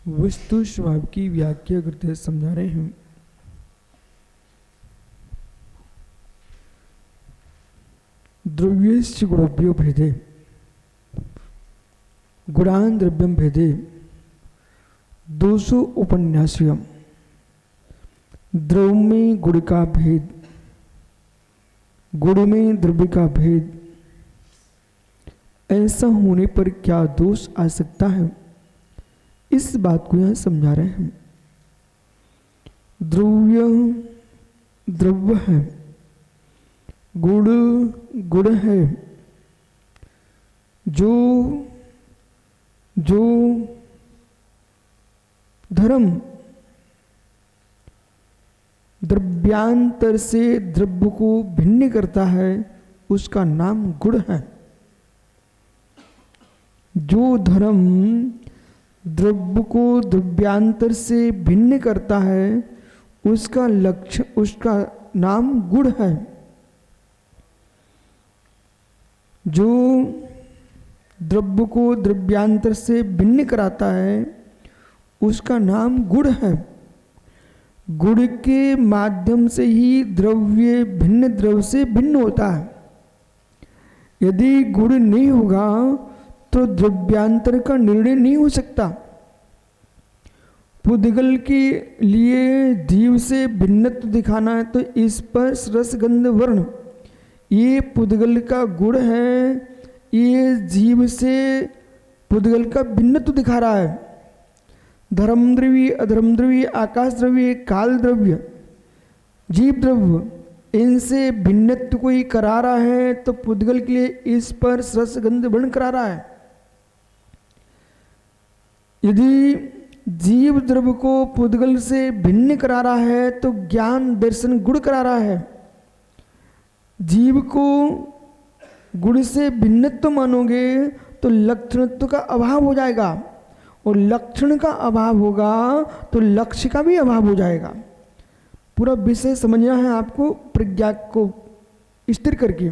वस्तु स्वभाव की व्याख्या करते समझा रहे हैं। द्रव्यस्य गुणभ्यो भेदे गुणान द्रव्यम भेदे दोषो उपन्यासयम्। द्रव्य में गुण का भेद, गुण में द्रव्य का भेद, ऐसा होने पर क्या दोष आ सकता है, इस बात को यहां समझा रहे हैं। द्रव्य द्रव्य है, गुण गुण है। जो धर्म द्रव्यांतर से द्रव्य को भिन्न करता है उसका नाम गुण है। जो धर्म द्रव्य को द्रव्यांतर से भिन्न करता है उसका लक्ष्य, उसका नाम गुण है। जो द्रव्य को द्रव्यांतर से भिन्न कराता है उसका नाम गुण है। गुण के माध्यम से ही द्रव्य भिन्न द्रव्य से भिन्न होता है। यदि गुण नहीं होगा तो द्रव्यांतर का निर्णय नहीं हो सकता। पुद्गल के लिए जीव से भिन्नत्व दिखाना है तो स्पर्श रस गंध वर्ण ये पुद्गल का गुण है, ये जीव से पुद्गल का भिन्नत्व दिखा रहा है। धर्म द्रव्य, अधर्म द्रव्य, आकाश द्रव्य, काल द्रव्य, जीव द्रव्य, इनसे भिन्नत्व कोई करा रहा है तो पुद्गल के लिए स्पर्श रस गंध वर्ण करा रहा है। यदि जीव द्रव्य को पुद्गल से भिन्न करा रहा है तो ज्ञान दर्शन गुण करा रहा है। जीव को गुण से भिन्नत्व मानोगे तो लक्षणत्व का अभाव हो जाएगा, और लक्षण का अभाव होगा तो लक्ष्य का भी अभाव हो जाएगा। पूरा विषय समझना है आपको प्रज्ञा को स्थिर करके।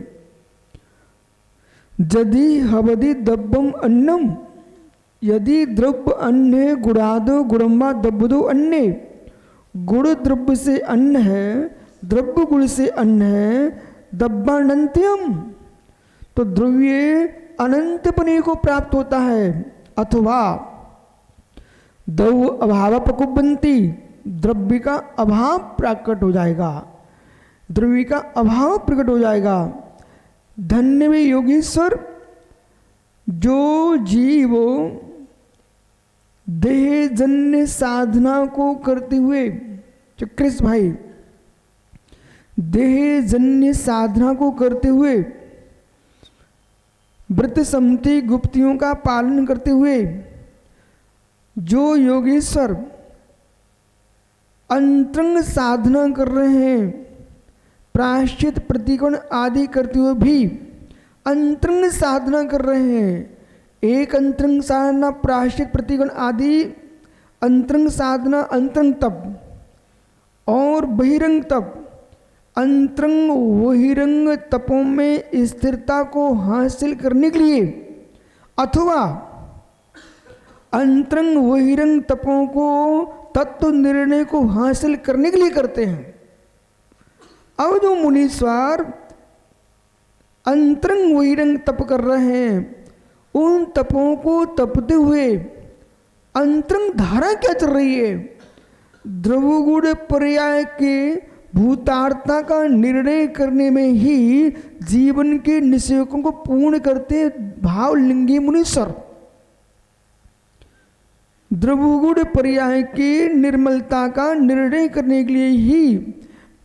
यदि हवदि दब्बम अन्नम, यदि द्रव्य अन्न गुणादो गुणम्बा दब्बदो अन्य, गुण द्रव्य से अन्न है, द्रव्य गुण से अन्न है, दब्बानंत्यम तो द्रव्य अनंतपने को प्राप्त होता है। अथवा द्रव्य अभाव प्रकुबंती, द्रव्य का अभाव प्रकट हो जाएगा, द्रव्य का अभाव प्रकट हो जाएगा। धन्य में योगीश्वर, जो जीव देहजन्य साधना को करते हुए, चक्रेश भाई, देहजन्य साधना को करते हुए, व्रत समति गुप्तियों का पालन करते हुए, जो योगेश्वर अंतरंग साधना कर रहे हैं, प्रायश्चित प्रतिकोण आदि करते हुए भी अंतरंग साधना कर रहे हैं। एक अंतरंग साधना प्रायश्चित प्रतिकोण आदि अंतरंग साधना, अंतरंग तप और बहिरंग तप। अंतरंग बहिरंग तपों में स्थिरता को हासिल करने के लिए अथवा अंतरंग बहिरंग तपों को तत्व निर्णय को हासिल करने के लिए करते हैं। अब जो मुनीश्वर अंतरंग बहिरंग तप कर रहे हैं, उन तपों को तपते हुए अंतरंग धारा क्या चल रही है? द्रव्यगुण पर्याय के भूतार्थता का निर्णय करने में ही जीवन के निश्चयों को पूर्ण करते भावलिंगी मुनीश्वर। द्रव्यगुण पर्याय की निर्मलता का निर्णय करने के लिए ही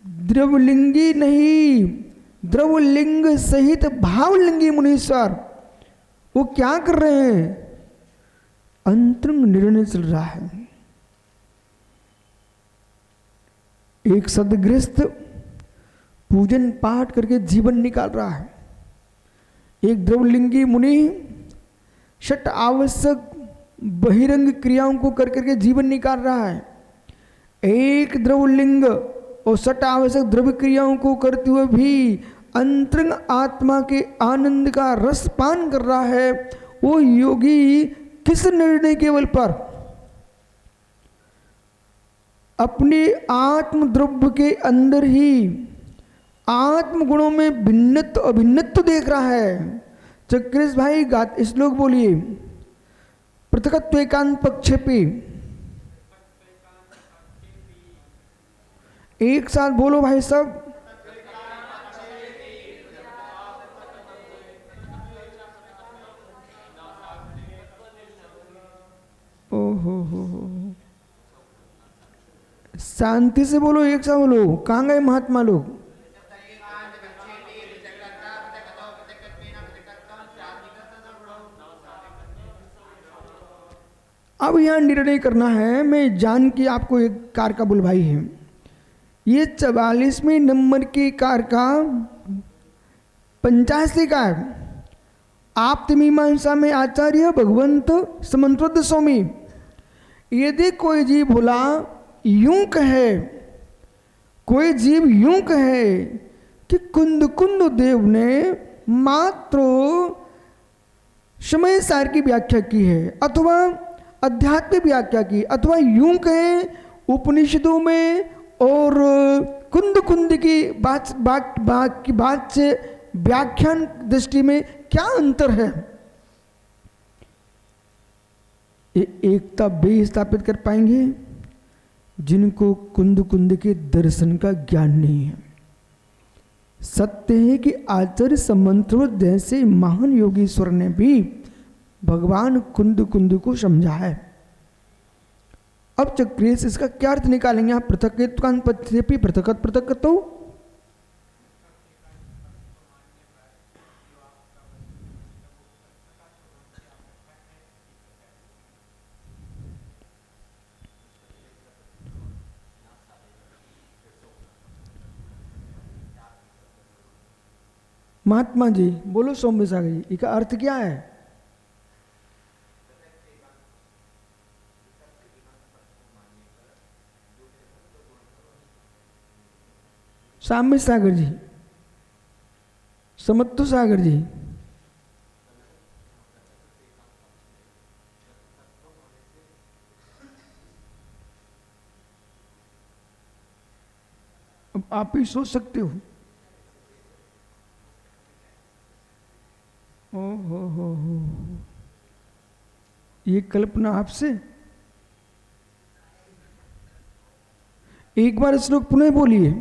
द्रवलिंगी नहीं, द्रवलिंग सहित भावलिंगी मुनीश्वर वो क्या कर रहे हैं? अंतरंग निर्णय चल रहा है। एक सदगृहस्थ पूजन पाठ करके जीवन निकाल रहा है। एक द्रवलिंगी मुनि षट आवश्यक बहिरंग क्रियाओं को कर करके जीवन निकाल रहा है। एक द्रवलिंग और षट आवश्यक द्रव्य क्रियाओं को करते हुए भी अंतरंग आत्मा के आनंद का रस पान कर रहा है। वो योगी किस निर्णय के बल पर? अपने आत्म द्रव्य के अंदर ही आत्म गुणों में भिन्नत्व अभिन्नत्व देख रहा है। चक्रेश भाई गात श्लोक बोलिए, पृथकत्व एकांत पक्षेपी। एक साथ बोलो भाई सब। ओहो हो, शांति से बोलो, एक साथ बोलो। कहाँ गए महात्मा लोग? अब यहाँ निर्णय करना है। मैं जान के आपको एक कार का बुलवाई है। ये 44वें नंबर की कार का 85 का है। आप मीमांसा में आचार्य भगवंत समन्वत स्वामी, यदि कोई जीव बोला यूं कहे, कोई जीव यूं कहे कि कुंद कुंद देव ने मात्र समय सार की व्याख्या की है अथवा अध्यात्म व्याख्या की, अथवा यूं कहें उपनिषदों में और कुंद कुंद की बात से व्याख्यान दृष्टि में क्या अंतर है, ये एकता वे स्थापित कर पाएंगे जिनको कुंद कुंद के दर्शन का ज्ञान नहीं है। सत्य है कि आचार्य समन्वत जैसे महान योगीश्वर ने भी भगवान कुंद कुंद को समझा है। अब चक्रेश इसका क्या अर्थ निकालेंगे आप? पृथक पृथक तो महात्मा जी बोलो, सौम्य सागर जी, इसका अर्थ क्या है? साम्य सागर जी, समत्व सागर जी, अब आप ही सोच सकते हो। हो ये कल्पना आपसे। एक बार श्लोक पुनः बोलिए।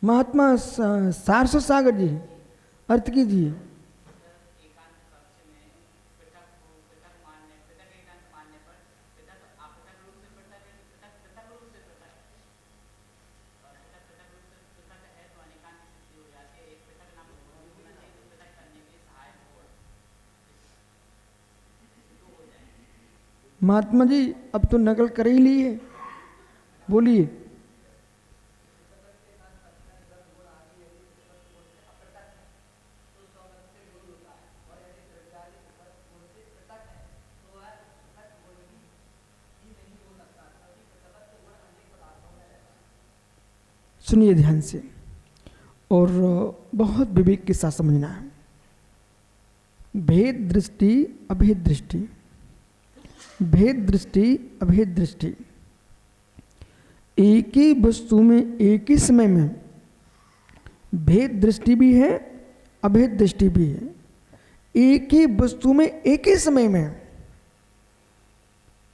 महात्मा सारस्वत सागर जी अर्थ कीजिए। महात्मा जी अब तो नकल कर ही ली है, बोलिए। सुनिए ध्यान से और बहुत विवेक के साथ समझना है। भेद दृष्टि अभेद दृष्टि, भेद दृष्टि अभेद दृष्टि। एक ही वस्तु में एक ही समय में भेद दृष्टि भी है, अभेद दृष्टि भी है। एक ही वस्तु में एक ही समय में,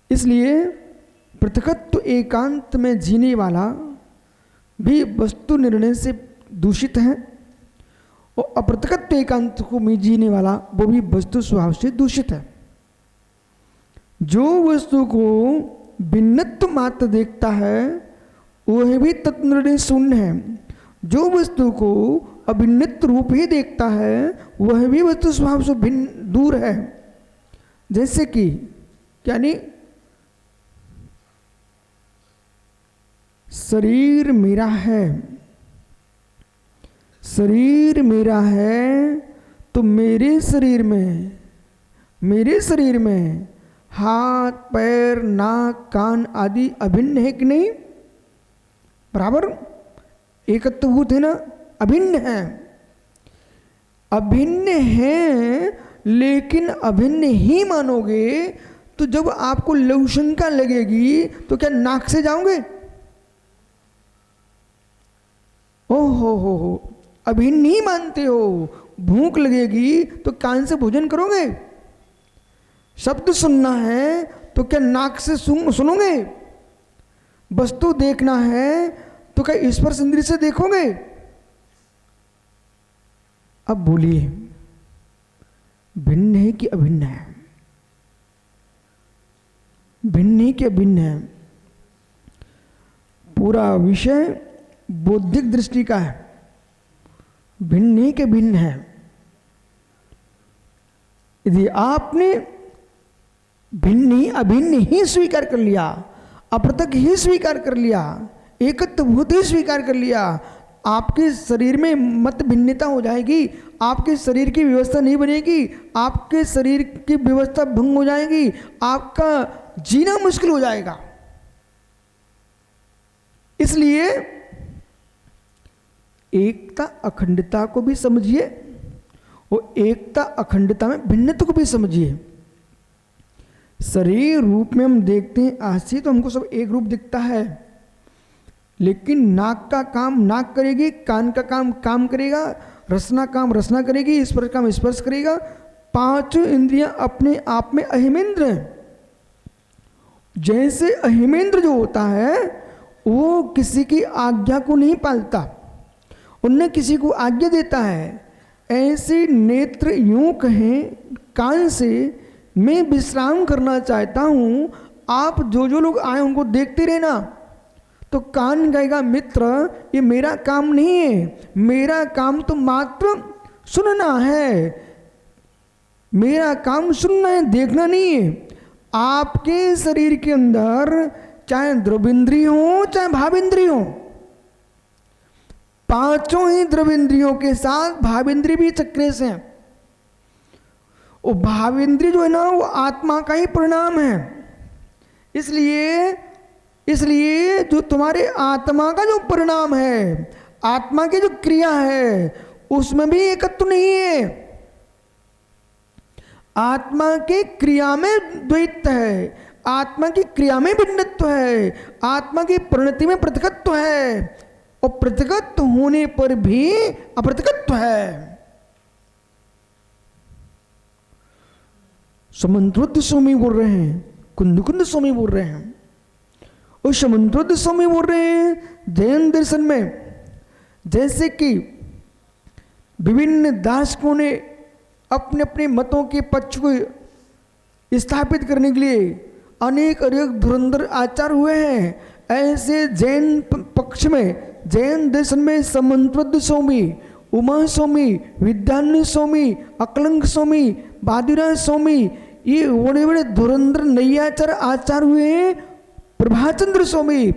इसलिए पृथकत्व एकांत में जीने वाला भी वस्तु निर्णय से दूषित है और अपृथकत्व एकांत को में जीने वाला वो भी वस्तु स्वभाव से दूषित है। जो वस्तु को भिन्नत्व मात्र देखता है वह भी तत्निर्णय शून्य है। जो वस्तु को अभिन्नत्व रूप ही देखता है वह भी वस्तु स्वभाव से भिन्न दूर है। जैसे कि यानी शरीर मेरा है, शरीर मेरा है तो मेरे शरीर में हाथ पैर नाक कान आदि अभिन्न है कि नहीं? बराबर एकत्वभूत है ना, अभिन्न है। अभिन्न हैं लेकिन अभिन्न ही मानोगे तो जब आपको लघुशंका लगेगी तो क्या नाक से जाओगे? हो, अभिन्न ही मानते हो। भूख लगेगी तो कान से भोजन करोगे? शब्द सुनना है तो क्या नाक से सुनोगे? वस्तु देखना है तो क्या स्पर्श इंद्रिय से देखोगे? अब बोलिए, भिन्न है कि अभिन्न है? भिन्न है कि अभिन्न है? पूरा विषय बौद्धिक दृष्टि का है, भिन्न है कि भिन्न है? यदि आपने भिन्न ही अभिन्न ही स्वीकार कर लिया, अपृथक ही स्वीकार कर लिया, एकत्वभूत ही स्वीकार कर लिया, आपके शरीर में मत भिन्नता हो जाएगी, आपके शरीर की व्यवस्था नहीं बनेगी, आपके शरीर की व्यवस्था भंग हो जाएगी, आपका जीना मुश्किल हो जाएगा। इसलिए एकता अखंडता को भी समझिए और एकता अखंडता में भिन्नता को भी समझिए। शरीर रूप में हम देखते हैं आशी तो हमको सब एक रूप दिखता है, लेकिन नाक का काम नाक करेगी, कान का काम काम करेगा, रसना काम रसना करेगी, स्पर्श काम स्पर्श करेगा। पांचों इंद्रियां अपने आप में अहिमेंद्र हैं। जैसे अहिमेंद्र जो होता है वो किसी की आज्ञा को नहीं पालता, उन्हें किसी को आज्ञा देता है, ऐसे नेत्र यूं कहें कान से मैं विश्राम करना चाहता हूँ, आप जो जो लोग आए उनको देखते रहना। तो कान कहेगा मित्र ये मेरा काम नहीं है, मेरा काम तो मात्र सुनना है, मेरा काम सुनना है, देखना नहीं है। आपके शरीर के अंदर चाहे द्रविंद्रिय हो चाहे भावेंद्रिय हो, पांचों ही द्रविंद्रियों के साथ भावेंद्रिय भी चक्रे से हैं। वो भावेंद्रिय जो है ना वो आत्मा का ही परिणाम है। इसलिए जो तुम्हारे आत्मा का जो परिणाम है, आत्मा की जो क्रिया है, उसमें भी एकत्व नहीं है। आत्मा के क्रिया में द्वैत है, आत्मा की क्रिया में भिन्नत्व है, आत्मा की परिणति में पृथकत्व है, और पृथकत्व होने पर भी अपृथकत्व है। समंत्रोद्ध स्वामी बोल रहे हैं, कुंद कुंद स्वामी बोल रहे हैं, और समंत्रोद्ध स्वामी बोल रहे हैं जैन दर्शन में, जैसे कि विभिन्न दार्शनिकों ने अपने अपने मतों के पक्ष को स्थापित करने के लिए अनेक अनेक धुरंधर आचार हुए हैं। ऐसे जैन पक्ष में, जैन दर्शन में समंत्रोद्ध स्वामी, उमा स्वामी, विद्यान्य स्वामी, अकलंक स्वामी, बादीराज स्वामी, ये बड़े बड़े धुरंधर नैयाचार आचार हुए हैं। प्रभाचंद्र स्वामी,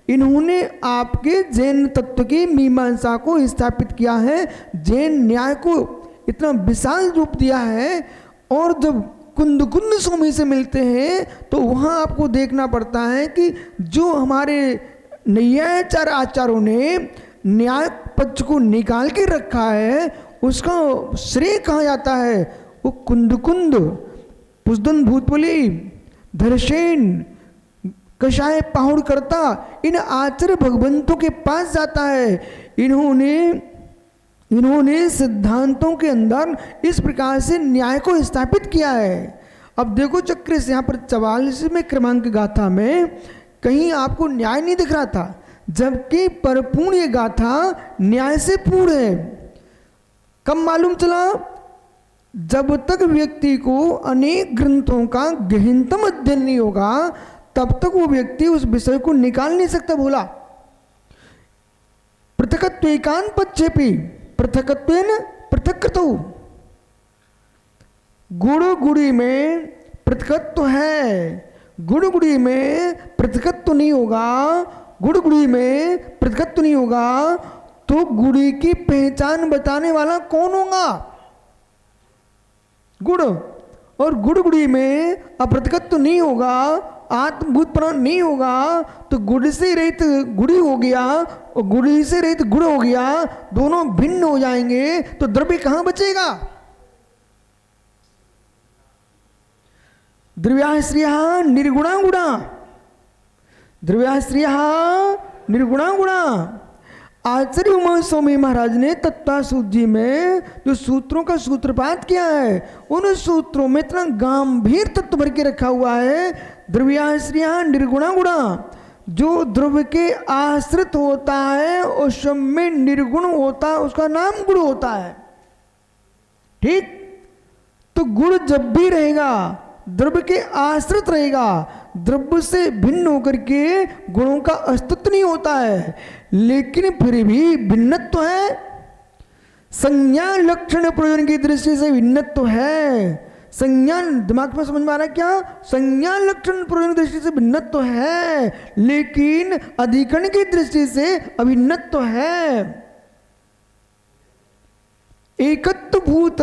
इन्होंने आपके जैन तत्व की मीमांसा को स्थापित किया है, जैन न्याय को इतना विशाल रूप दिया है। और जब कुंद कुंद स्वामी से मिलते हैं तो वहाँ आपको देखना पड़ता है कि जो हमारे नैयाचार आचार्यों ने न्याय पक्ष को निकाल के रखा है, उसका श्रेय कहा जाता है। वो कुंद कुंद, पुष्दन भूतबली, धरसेन, कषाय पाहुड़ करता, इन आचार्य भगवंतों के पास जाता है। इन्होंने सिद्धांतों के अंदर इस प्रकार से न्याय को स्थापित किया है। अब देखो चक्र से यहाँ पर 44वें क्रमांक गाथा में कहीं आपको न्याय नहीं दिख रहा था, जबकि परिपूर्ण ये गाथा न्याय से पूर्ण है। कब मालूम चला? जब तक व्यक्ति को अनेक ग्रंथों का गहनतम अध्ययन नहीं होगा तब तक वो व्यक्ति उस विषय को निकाल नहीं सकता। बोला पृथकत्वेकान पच्छेपि पृथकत्वेन पृथक्कृतौ, गुण गुड़ी में पृथकत्व है, गुण गुड़ी में पृथकत्व नहीं होगा, गुण गुड़ी में पृथकत्व नहीं होगा तो गुड़ी की पहचान बताने वाला कौन होगा? गुण। और गुण गुड़ी में अपृथकत्व नहीं होगा आत्मभूत प्राण नहीं होगा तो गुड़ से रहित गुड़ी हो गया और गुड़ी से रहित गुड़ हो गया, दोनों भिन्न हो जाएंगे तो द्रव्य कहां बचेगा? द्रव्याश्रया निर्गुणा गुणा, द्रव्याश्रया निर्गुणा गुणा। आचार्य उमा स्वामी महाराज ने तत्वासूत्र जी में जो सूत्रों का सूत्रपात किया है, उन सूत्रों में इतना गंभीर तत्व भर के रखा हुआ है। द्रव्याश्रया निर्गुणा गुणा, जो द्रव्य के आश्रित होता है उस में निर्गुण होता है, उसका नाम गुण होता है। ठीक, तो गुण जब भी रहेगा द्रव्य के आश्रित रहेगा, द्रव्य से भिन्न होकर के गुणों का अस्तित्व नहीं होता है, लेकिन फिर भी भिन्नत्व है। संज्ञा लक्षण प्रयोजन की दृष्टि से भिन्नत्व है। संज्ञा दिमाग में समझ में आ रहा है क्या? संज्ञा लक्षण प्रयोजन की दृष्टि से भिन्नत्व है, लेकिन अधिकरण की दृष्टि से अभिन्नत्व है। एकत्व भूत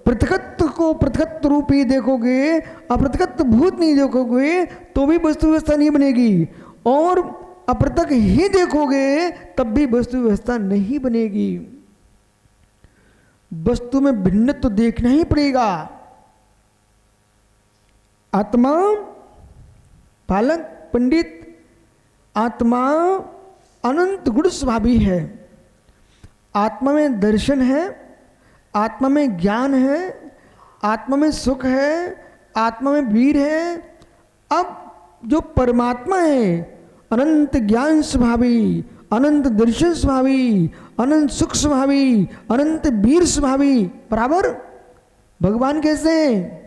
पृथकत्व को पृथकत्व रूप ही देखोगे, अपृथकत्व भूत नहीं देखोगे तो भी वस्तु व्यवस्था नहीं बनेगी, और अपृथक ही देखोगे तब भी वस्तु व्यवस्था नहीं बनेगी। वस्तु में भिन्नत्व तो देखना ही पड़ेगा। आत्मा पालक पंडित, आत्मा अनंत गुण स्वभावी है। आत्मा में दर्शन है, आत्मा में ज्ञान है, आत्मा में सुख है, आत्मा में वीर है। अब जो परमात्मा है अनंत ज्ञान स्वभावी, अनंत दर्शन स्वभावी, अनंत सुख स्वभावी, अनंत वीर स्वभावी, बराबर भगवान कैसे हैं?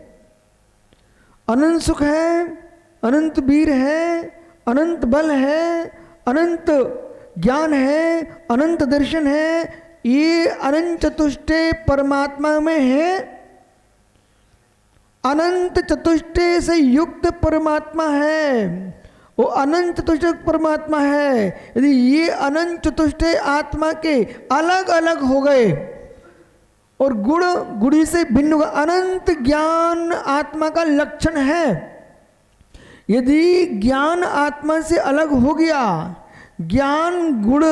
अनंत सुख है, अनंत वीर है, अनंत बल है, अनंत ज्ञान है, अनंत दर्शन है। ये अनंत चतुष्टय परमात्मा में है। अनंत चतुष्टय से युक्त परमात्मा है, वो अनंत चतुष्टय परमात्मा है। यदि ये अनंत चतुष्टय आत्मा के अलग अलग हो गए और गुण गुड़ी से भिन्न होगा, अनंत ज्ञान आत्मा का लक्षण है। यदि ज्ञान आत्मा से अलग हो गया, ज्ञान गुण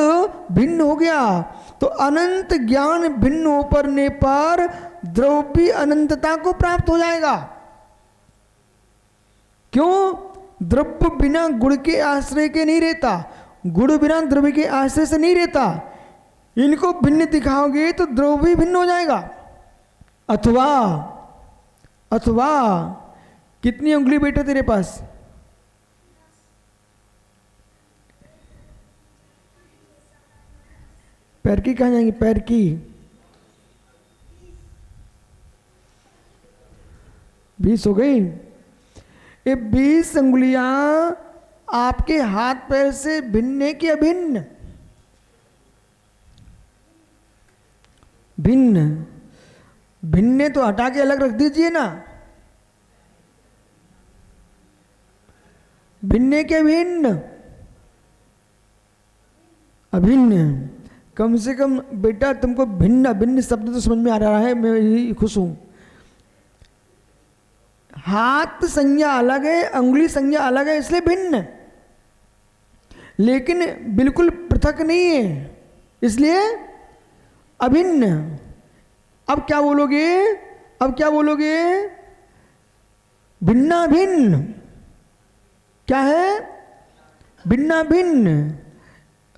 भिन्न हो गया, तो अनंत ज्ञान भिन्न होने पर द्रव्य अनंतता को प्राप्त हो जाएगा। क्यों? द्रव्य बिना गुण के आश्रय के नहीं रहता, गुण बिना द्रव्य के आश्रय से नहीं रहता। इनको भिन्न दिखाओगे तो द्रव्य भिन्न हो जाएगा। अथवा अथवा कितनी उंगली बेटा तेरे पास? पैर की कहाँ जाएंगी? पैर की 20 हो गई। ये 20 अंगुलियां आपके हाथ पैर से भिन्न है कि अभिन्न? भिन्न। भिन्न तो हटा के अलग रख दीजिए ना। भिन्न के भिन्न? अभिन्न। कम से कम बेटा तुमको भिन्न अभिन्न शब्द तो समझ में आ रहा है, मैं यही खुश हूं। हाथ संज्ञा अलग है, अंगुली संज्ञा अलग है, इसलिए भिन्न, लेकिन बिल्कुल पृथक नहीं है, इसलिए अभिन्न। अब क्या बोलोगे? अब क्या बोलोगे? भिन्ना भिन्न। क्या है? भिन्ना भिन्न।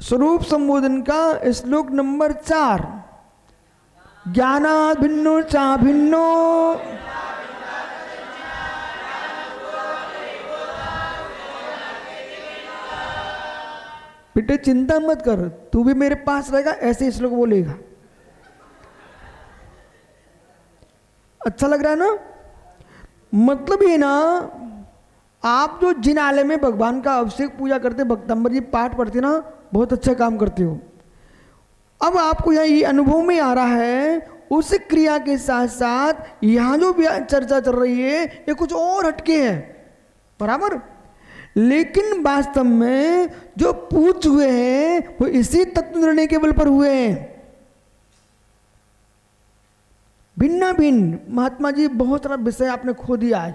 स्वरूप संबोधन का श्लोक नंबर 4। ज्ञानात् भिन्नो चा भिन्नो, बेटे चिंता मत कर, तू भी मेरे पास रहेगा, ऐसे श्लोक बोलेगा। अच्छा लग रहा है ना? मतलब ये ना, आप जो जिन आलय में भगवान का अभिषेक पूजा करते, भक्तंबर जी पाठ पढ़ते ना, बहुत अच्छा काम करते हो। अब आपको यहाँ ये अनुभव में आ रहा है, उस क्रिया के साथ साथ यहाँ जो चर्चा चल रही है ये कुछ और हटके है, बराबर। लेकिन वास्तव में जो पूछ हुए हैं वो इसी तत्व निर्णय के बल पर हुए हैं। भिन्ना भिन्न, महात्मा जी बहुत सारा विषय आपने खो दिया आज।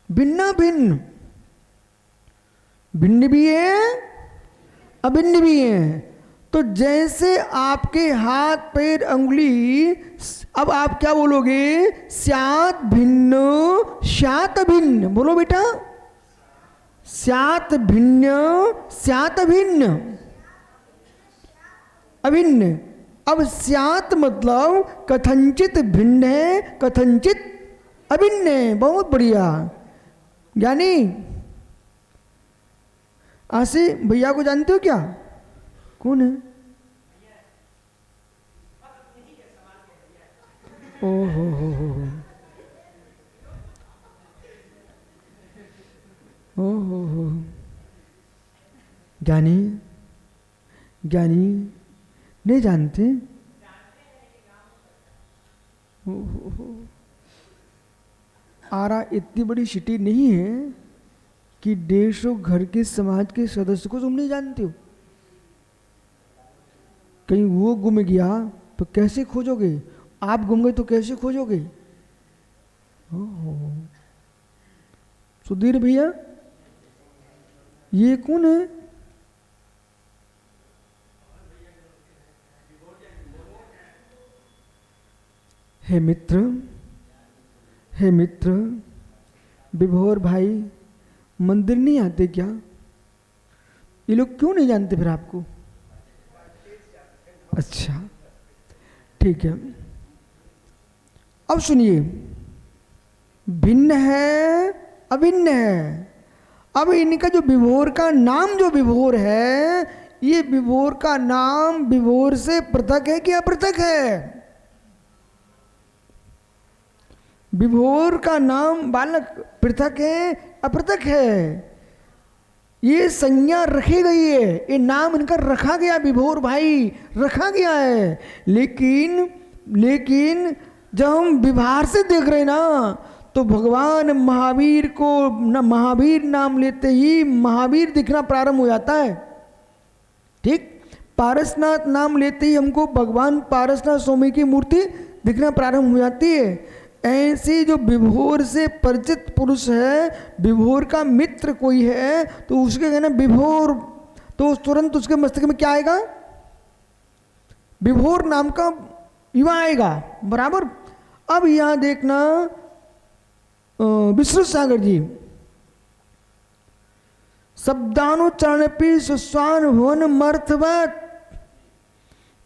भिन्ना भिन्न भिन्न भी है, अभिन्न भी है। तो जैसे आपके हाथ पैर अंगुली, अब आप क्या बोलोगे? स्यात् भिन्न स्यात् अभिन्न। बोलो बेटा, स्यात् भिन्न स्यात् अभिन्न, अभिन्न। अब स्यात् मतलब कथंचित भिन्न है, कथंचित अभिन्न है। बहुत बढ़िया। ज्ञानी आशी भैया को जानते हो क्या? कौन है? ओ हो। ज्ञानी, ज्ञानी नहीं जानते? हो। आरा इतनी बड़ी सिटी नहीं है कि 150 घर के समाज के सदस्य को तुम नहीं जानते हो। कहीं वो गुम गया तो कैसे खोजोगे? आप गुम गए तो कैसे खोजोगे? सुधीर भैया, ये कौन है? हे मित्र, हे मित्र, विभोर भाई मंदिर नहीं आते क्या? ये लोग क्यों नहीं जानते फिर आपको? अच्छा ठीक है। अब सुनिए, भिन्न है, अभिन्न है। अब इनका जो विभोर का नाम, जो विभोर है, ये विभोर का नाम विभोर से पृथक है कि अपृथक है? विभोर का नाम बालक पृथक है, अपृथक है? ये संज्ञा रखी गई है, ये नाम इनका रखा गया, विभोर भाई रखा गया है। लेकिन जब हम विभार से देख रहे ना, तो भगवान महावीर को महावीर नाम लेते ही महावीर दिखना प्रारंभ हो जाता है। ठीक, पारसनाथ नाम लेते ही हमको भगवान पारसनाथ स्वामी की मूर्ति दिखना प्रारंभ हो जाती है। ऐसे जो विभोर से परिचित पुरुष है, विभोर का मित्र कोई है, तो उसके कहना विभोर, तो तुरंत उसके मस्तिष्क में क्या आएगा? विभोर नाम का युवा आएगा। बराबर। अब यहां देखना, विश्रुत सागर जी, शब्दानुच्चारण पे सुस्वान भवन मर्थवत,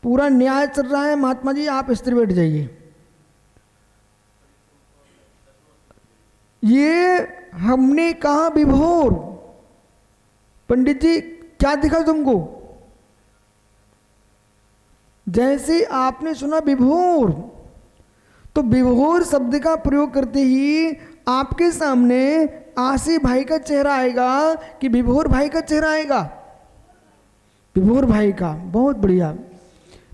पूरा न्याय चल रहा है। महात्मा जी आप स्थिर बैठ जाइए। ये हमने कहा विभोर, पंडित जी क्या दिखा तुमको? जैसे आपने सुना विभोर, तो विभोर शब्द का प्रयोग करते ही आपके सामने आशी भाई का चेहरा आएगा कि विभोर भाई का चेहरा आएगा? विभोर भाई का। बहुत बढ़िया।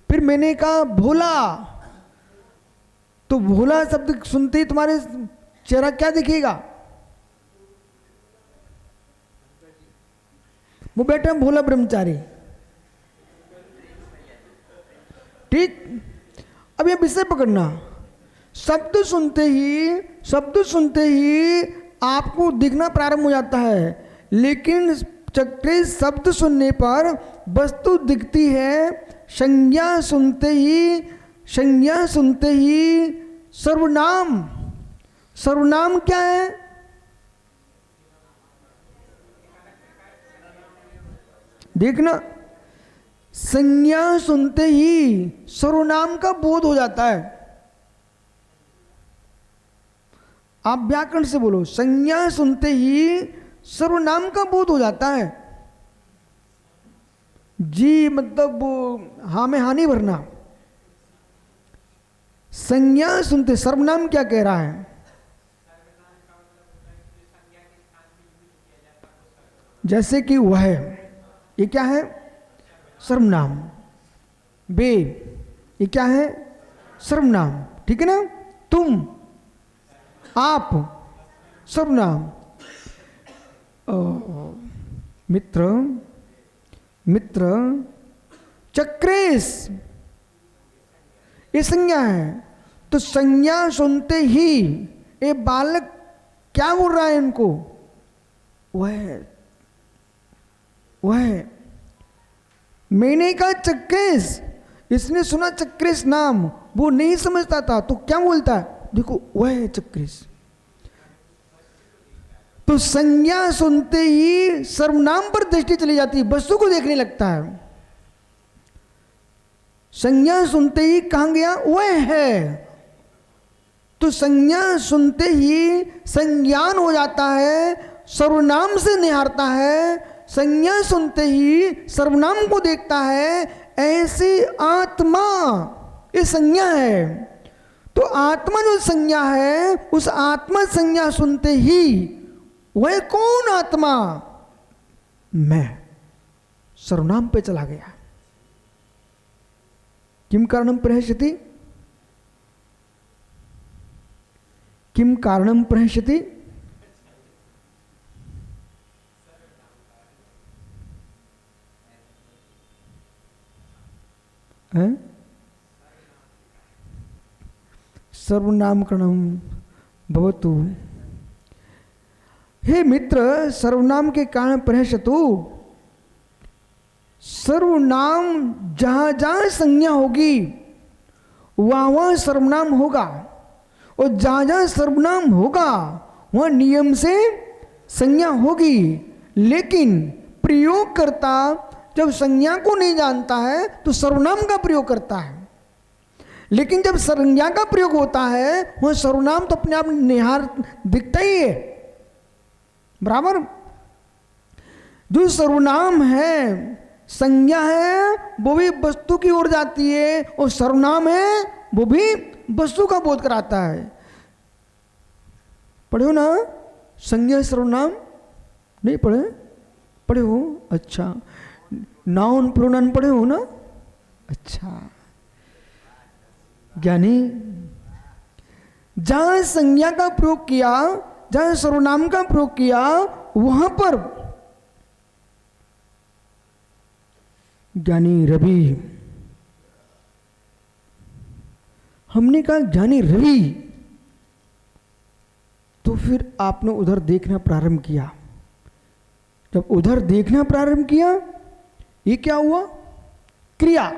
फिर मैंने कहा भोला, तो भोला शब्द सुनते ही तुम्हारे चेहरा क्या दिखेगा? वो बैठा भोला ब्रह्मचारी। ठीक। अब ये विषय पकड़ना, शब्द सुनते ही आपको दिखना प्रारंभ हो जाता है, लेकिन चक्रे शब्द सुनने पर वस्तु दिखती है। संज्ञा सुनते ही सर्वनाम, सर्वनाम क्या है? देखना, संज्ञा सुनते ही सर्वनाम का बोध हो जाता है। आप व्याकरण से बोलो, संज्ञा सुनते ही सर्वनाम का बोध हो जाता है। जी मतलब हाँ में हानि भरना। संज्ञा सुनते, सर्वनाम क्या कह रहा है? जैसे कि वह, ये क्या है? सर्वनाम। बे, ये क्या है? सर्वनाम। ठीक है ना? तुम, आप, सर्वनाम। मित्र, मित्र, चक्रेश, ये संज्ञा है। तो संज्ञा सुनते ही ये बालक क्या बोल रहा है इनको? वह वह है। मैंने कहा चक्रेश, इसने सुना चक्रेश नाम, वो नहीं समझता था तो क्या बोलता है, देखो वह है चक्रेश। तो संज्ञा सुनते ही सर्वनाम पर दृष्टि चली जाती है, वस्तु को देखने लगता है। संज्ञा सुनते ही कहां गया, वह है। तो संज्ञा सुनते ही संज्ञान हो जाता है, सर्वनाम से निहारता है, संज्ञा सुनते ही सर्वनाम को देखता है। ऐसी आत्मा ये संज्ञा है। तो आत्मा जो संज्ञा है, उस आत्मा संज्ञा सुनते ही वह कौन आत्मा, मैं, सर्वनाम पे चला गया। किम कारणम प्रहस्यति, किम कारणम प्रहस्यति, सर्वनामकरणम भवतु। हे मित्र, सर्वनाम के कारण प्रहस्यतु, सर्वनाम जहां जहां संज्ञा होगी वहां वहां सर्वनाम होगा, और जहां जहां सर्वनाम होगा वहां नियम से संज्ञा होगी। लेकिन प्रयोगकर्ता जब संज्ञा को नहीं जानता है तो सर्वनाम का प्रयोग करता है। लेकिन जब संज्ञा का प्रयोग होता है वह सर्वनाम तो अपने आप निहार दिखता ही है, बराबर। जो सर्वनाम है, संज्ञा है, वो भी वस्तु की ओर जाती है, और सर्वनाम है वो भी वस्तु का बोध कराता है। पढ़े हो ना संज्ञा सर्वनाम, नहीं पढ़े? पढ़े हो, अच्छा। नाउन प्रोनाउन पढ़े हो ना, अच्छा। ज्ञानी जहां संज्ञा का प्रयोग किया, जहां सर्वनाम का प्रयोग किया, वहां पर ज्ञानी रवि, हमने कहा ज्ञानी रवि, तो फिर आपने उधर देखना प्रारंभ किया। जब उधर देखना प्रारंभ किया, ये क्या हुआ, क्रिया,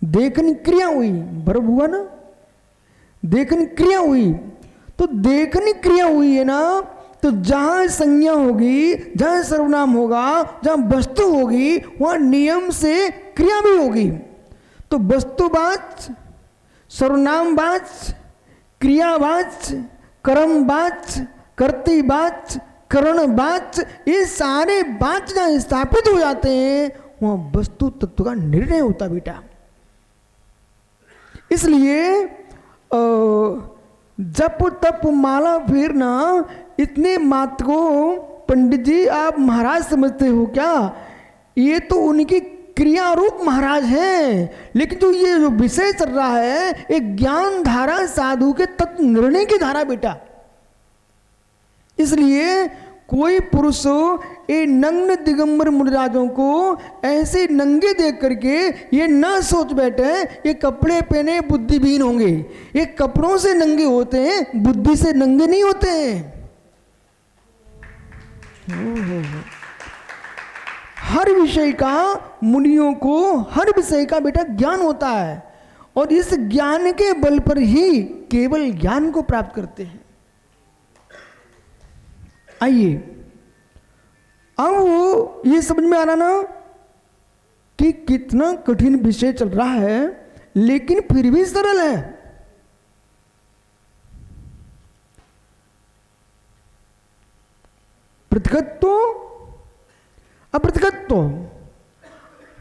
देखनी क्रिया हुई, वर्ब हुआ ना, देखनी क्रिया हुई। तो देखनी क्रिया हुई है ना, तो जहां संज्ञा होगी, जहां सर्वनाम होगा, जहां वस्तु होगी, वहां नियम से क्रिया भी होगी। तो वस्तुवाच, सर्वनामवाच, क्रियावाच, कर्मवाच, कर्तृवाच, करणवाच, ये सारे वाच जहां स्थापित हो जाते हैं वहां वस्तु तत्व का निर्णय होता बेटा। इसलिए जप तप माला फेरना, इतने मात्र को पंडित जी आप महाराज समझते हो क्या? ये तो उनकी क्रिया रूप महाराज हैं। लेकिन जो ये जो विषय चल रहा है, एक ज्ञान धारा, साधु के तत्व निर्णय की धारा बेटा। इसलिए कोई पुरुष ये नग्न दिगंबर मुनिराजों को ऐसे नंगे देख करके ये ना सोच बैठे ये कपड़े पहने बुद्धिहीन होंगे। ये कपड़ों से नंगे होते हैं, बुद्धि से नंगे नहीं होते हैं। हर विषय का मुनियों को, हर विषय का बेटा ज्ञान होता है, और इस ज्ञान के बल पर ही केवल ज्ञान को प्राप्त करते हैं। आइए अब ये समझ में आ रहा ना कि कितना कठिन विषय चल रहा है, लेकिन फिर भी सरल है। पृथकत्व, अपृथकत्व,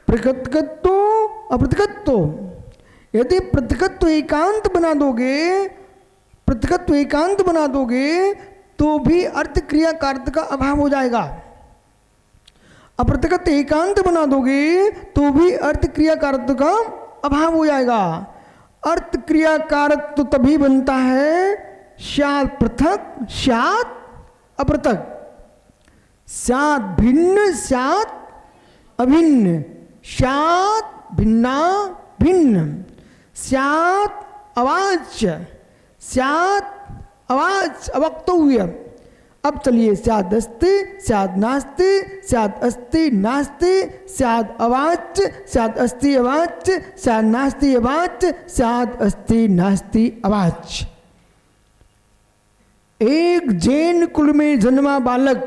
पृथकत्व, अपृथकत्व। यदि पृथकत्व एकांत बना दोगे, पृथकत्व एकांत बना दोगे तो भी अर्थ क्रिया कार्य का अभाव हो जाएगा। अपृथकत्व एकांत बना दोगे तो भी अर्थ क्रिया कार्य का अभाव हो जाएगा। अर्थ क्रिया कार्य तो तभी बनता है स्यात् पृथक, स्यात् अपृथक, स्यात् भिन्न, स्यात् अभिन्न, स्यात् भिन्ना भिन्न, स्यात् अवाच्य, स्यात् अवाच्य अवक्तव्य, अब चलिए स्याद अस्ति स्याद नास्ति स्याद अस्ति नास्ति स्याद अवाच्य स्याद अस्ति अवाच्य स्याद नास्ति अवाच्य स्याद अस्ति नास्ति अवाच्य। एक जैन कुल में जन्मा बालक,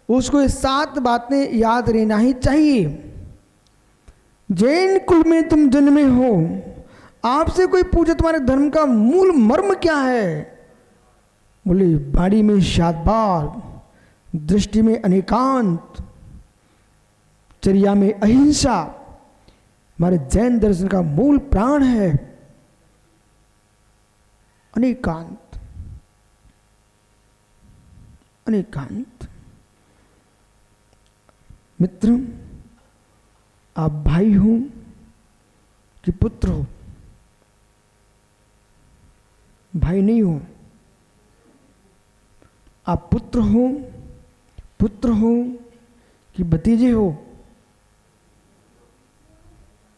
उसको ये 7 बातें याद रहना ही चाहिए। जैन कुल में तुम जन्मे हो, आपसे कोई पूछे तुम्हारे धर्म का मूल मर्म क्या है, बोले बाड़ी में शादबाद, दृष्टि में अनेकांत, चर्या में अहिंसा, हमारे जैन दर्शन का मूल प्राण है अनेकांत। अनेकांत। मित्र, आप भाई हो कि पुत्र हो? भाई नहीं हो। आप पुत्र हो कि भतीजे हो?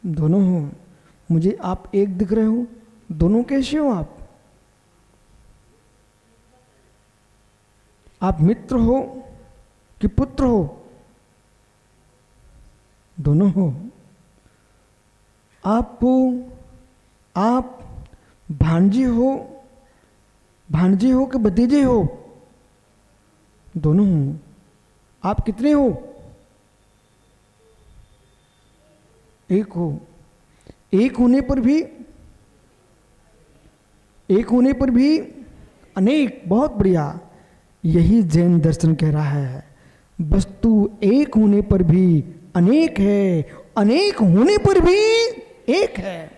दोनों हो। मुझे आप एक दिख रहे हो, दोनों कैसे हो आप? आप मित्र हो कि पुत्र हो? दोनों हो। आप भांजे हो कि भतीजे हो? दोनों हो। आप कितने हो? एक हो। एक होने पर भी अनेक। बहुत बढ़िया। यही जैन दर्शन कह रहा है, वस्तु एक होने पर भी अनेक है, अनेक होने पर भी एक है।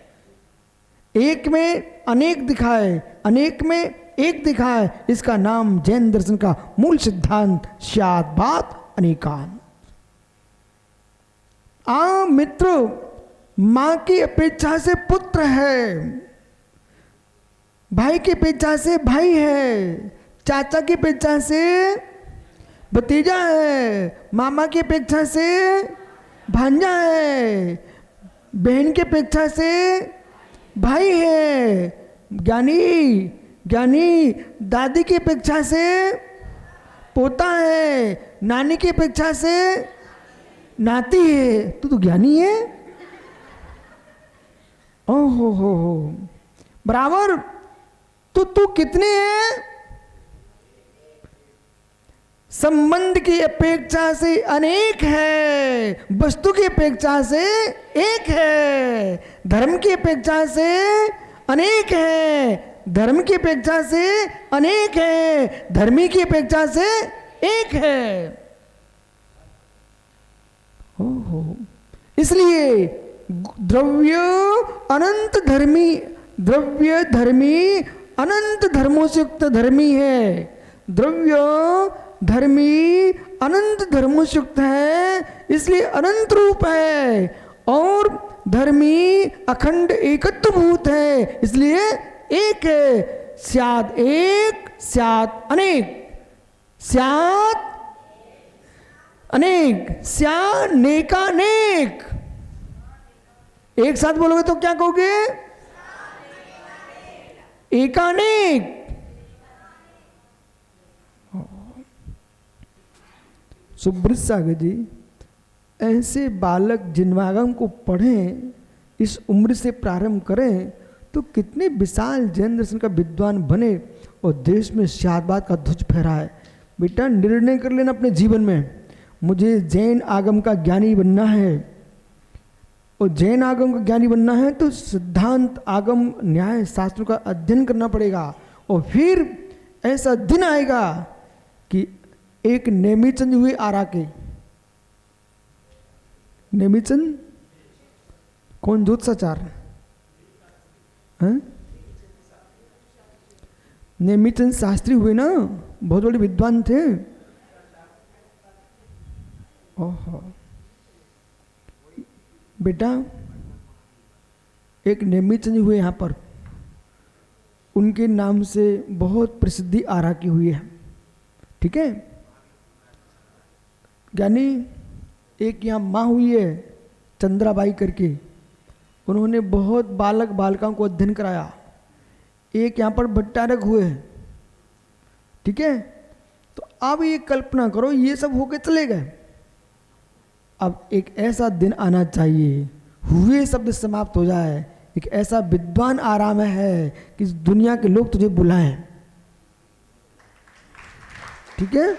एक में अनेक दिखाए, अनेक में एक दिखाए, इसका नाम जैन दर्शन का मूल सिद्धांत स्याद्भात अनेकांत। मित्र, मां की अपेक्षा से पुत्र है, भाई की अपेक्षा से भाई है, चाचा की अपेक्षा से भतीजा है, मामा की अपेक्षा से भांजा है, बहन की अपेक्षा से भाई है, ज्ञानी दादी की अपेक्षा से पोता है, नानी की अपेक्षा से नाती है। तू तो ज्ञानी है। ओहो हो बराबर। तो तू कितने हैं? संबंध की अपेक्षा से अनेक है, वस्तु की अपेक्षा से एक है, धर्म की अपेक्षा से अनेक है, धर्म की अपेक्षा से अनेक है, धर्मी की अपेक्षा से एक है। ओहो, इसलिए द्रव्य धर्मी अनंत धर्मों से युक्त धर्मी है। द्रव्य धर्मी अनंत धर्मों से युक्त है, इसलिए अनंत रूप है। और धर्मी अखंड एकत्व भूत है, इसलिए एक है। स्याद एक स्याद अनेक, स्याद अनेक, स्यानेकानेक। एक साथ बोलोगे तो क्या कहोगे? एकानेक। सुब्रत सागर जी, ऐसे बालक जिन्वागम को पढ़ें, इस उम्र से प्रारंभ करें, तो कितने विशाल जैन दर्शन का विद्वान बने और देश में स्याद्भात का ध्वज फहराए। बेटा, निर्णय कर लेना अपने जीवन में, मुझे जैन आगम का ज्ञानी बनना है। और जैन आगम का ज्ञानी बनना है तो सिद्धांत, आगम, न्याय, शास्त्रों का अध्ययन करना पड़ेगा। और फिर ऐसा दिन आएगा कि एक नेमिचंद हुए आरा के। नेमिचंद कौन? ज्योतिषाचार्य हैं? नेमिचंद शास्त्री हुए ना, बहुत बड़े विद्वान थे। ओहो बेटा, एक नेमिचंद हुए यहाँ पर, उनके नाम से बहुत प्रसिद्धि आरा की हुई है। ठीक है ज्ञानी। एक यहाँ माँ हुई है चंद्राबाई करके, उन्होंने बहुत बालक बालिकाओं को अध्ययन कराया। एक यहाँ पर भट्टारक हुए हैं। ठीक है, तो अब ये कल्पना करो ये सब होके चले गए, अब एक ऐसा दिन आना चाहिए हुए शब्द समाप्त हो जाए, एक ऐसा विद्वान आराम है कि इस दुनिया के लोग तुझे बुलाएं। ठीक है,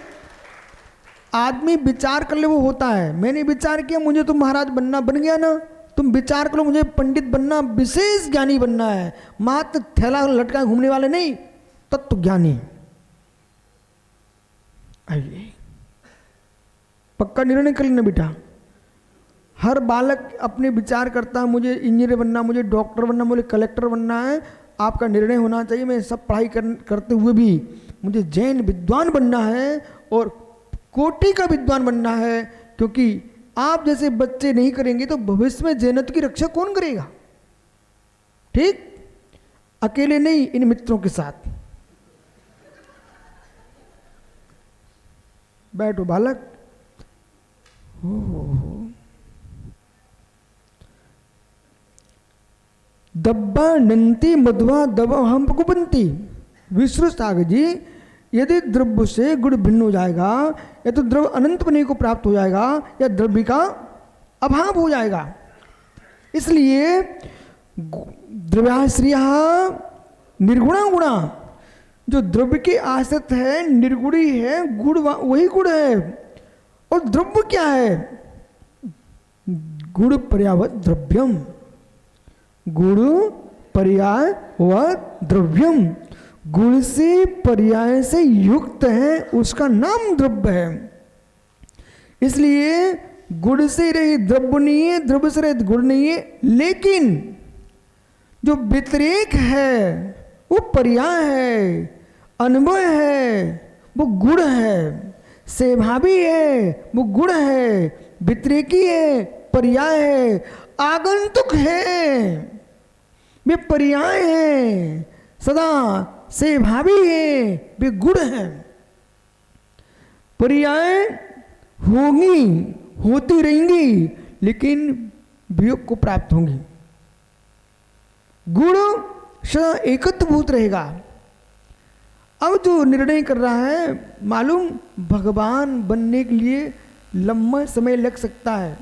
आदमी विचार कर ले वो होता है। मैंने विचार किया मुझे तो महाराज बनना, बन गया ना। तुम विचार करो मुझे पंडित बनना, विशेष ज्ञानी बनना है, मात्र थैला लटका घूमने वाले नहीं, तत्व ज्ञानी। आइए पक्का निर्णय कर लेना बेटा। हर बालक अपने विचार करता है मुझे इंजीनियर बनना, मुझे डॉक्टर बनना, मुझे कलेक्टर बनना है। आपका निर्णय होना चाहिए मैं सब पढ़ाई करते हुए भी मुझे जैन विद्वान बनना है और कोटि का विद्वान बनना है, क्योंकि आप जैसे बच्चे नहीं करेंगे तो भविष्य में जैनत्व की रक्षा कौन करेगा। ठीक, अकेले नहीं, इन मित्रों के साथ। बैठो बालक। दब्बा नंती मधुआ दबा हम कुबंती। विश्व सागर जी, यदि द्रव्य से गुण भिन्न हो जाएगा या तो द्रव्य अनंत बने को प्राप्त हो जाएगा या द्रव्य का अभाव हो जाएगा। इसलिए द्रव्याश्रय निर्गुणा गुणा, जो द्रव्य के आश्रित है निर्गुणी है, गुण वही गुण है। और द्रव्य क्या है? गुण पर्यावत द्रव्यम, गुण पर्याय व द्रव्यम, गुण से पर्याय से युक्त है उसका नाम द्रव्य है। इसलिए गुण से रहित द्रव्य नहीं है, द्रव्य से रहित गुण नहीं है, लेकिन जो व्यतिरेक है वो पर्याय है, अन्वय है वो गुण है, सेभावी है वो गुण है, व्यतिरेकी है पर्याय है, आगंतुक है वे पर्याय है, सदा सेभावी है वे गुण है। पर्याय होंगी, होती रहेंगी, लेकिन वियोग को प्राप्त होंगी। गुण सदा एकत्वभूत रहेगा। अब जो निर्णय कर रहा है, मालूम भगवान बनने के लिए लंबा समय लग सकता है,